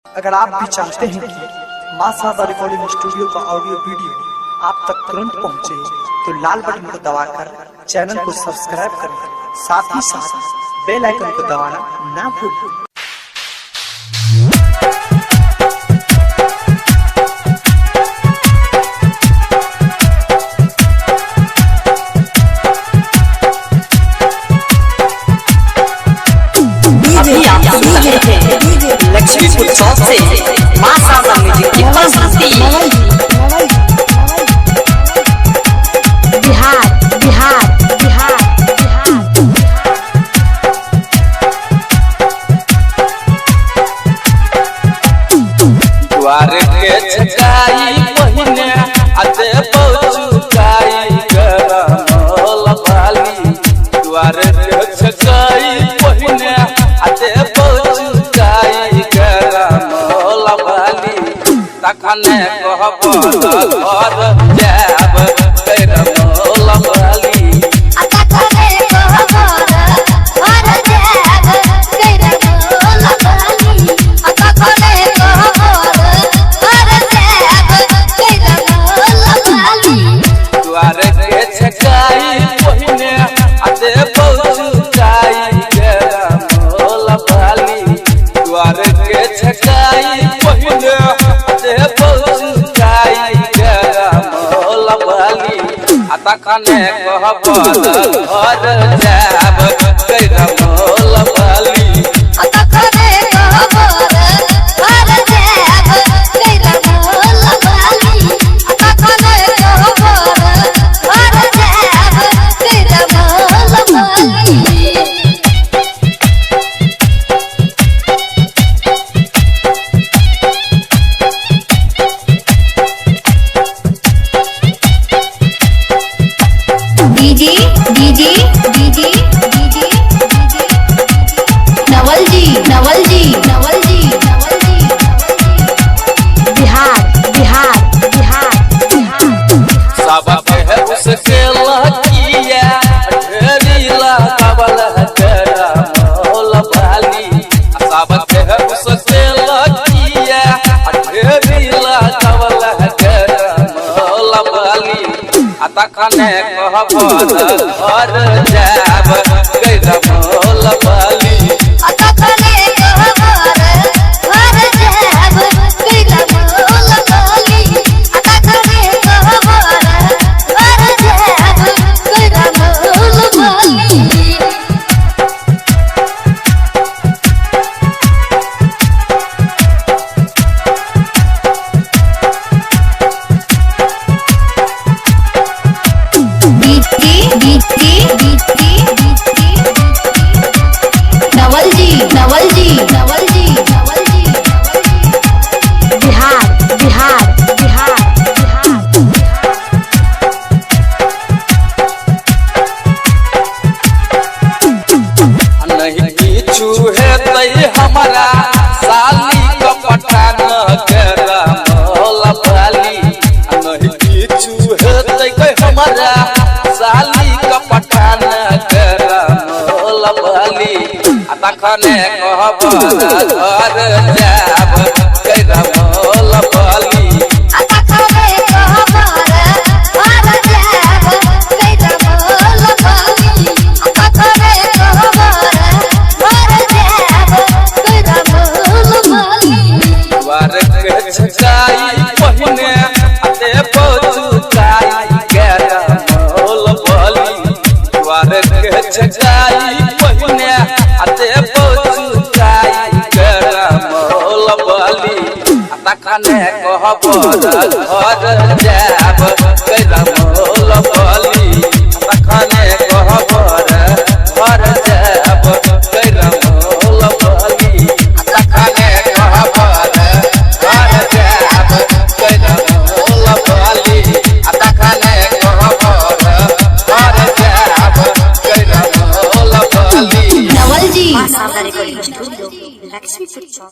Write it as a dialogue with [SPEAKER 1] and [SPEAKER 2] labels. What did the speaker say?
[SPEAKER 1] अगर आप भी चाहते हैं कि मां शारदा रिकॉर्डिंग स्टूडियो का ऑडियो वीडियो आप तक तुरंत पहुंचे, तो लाल बटन को दबाकर चैनल को सब्सक्राइब करें, साथ ही साथ बेल आइकन को दबाना ना भूलें।
[SPEAKER 2] लक्ष्मीपुर चौक से मां शारदा म्यूजिक की प्रस्तुति। बिहार बिहार बिहार
[SPEAKER 3] द्वार के छकाई पहिने आते पहुंचाई करमल वाली। द्वार के छकाई पहिने आते पहुंचाई करमल वाली। तखने कहब घर जाब करमल वाली। द्वार के छकाई पहिने आते पहुंचाई करमल वाली। द्वार के छकाई पहिने आते पहुंचाई करमल वाली। तखने कहब घर जाब करमल वाली।
[SPEAKER 4] डीजे डीजे डीजे डीजे नवल जी नवल जी नवल जी नवल जी बिहार बिहार बिहार
[SPEAKER 3] सब है उसके लकिया ढेरीला कबल करमल वाली। सब है उसके लकिया ढेरीला कबल करमल वाली। तखने कहब घर जाब करमल वाली।
[SPEAKER 4] नवल जी नवल जी नवल जी नवल जी बिहार बिहार बिहार
[SPEAKER 3] नहीं किछु हेतै हमारा साली कपटान करमल वाली। नहीं किछु हेतै हमारा साली कपटान करमल वाली। तखने कहब घर जाब करमल वाली। द्वार के छकाई पहिने आते पहुंचाई करमल वाली। द्वार के छकाई पहिने आते पहुंचाई करमल वाली। तखने कहब घर जाब करमल वाली। तखने कहब घर जाब करमल वाली। तखने कहब घर जाब करमल वाली। तखने कहब घर जाब करमल वाली।
[SPEAKER 4] नवल जी
[SPEAKER 2] मां शारदा रिकॉर्डिंग स्टूडियो लक्ष्मीपुर चौक।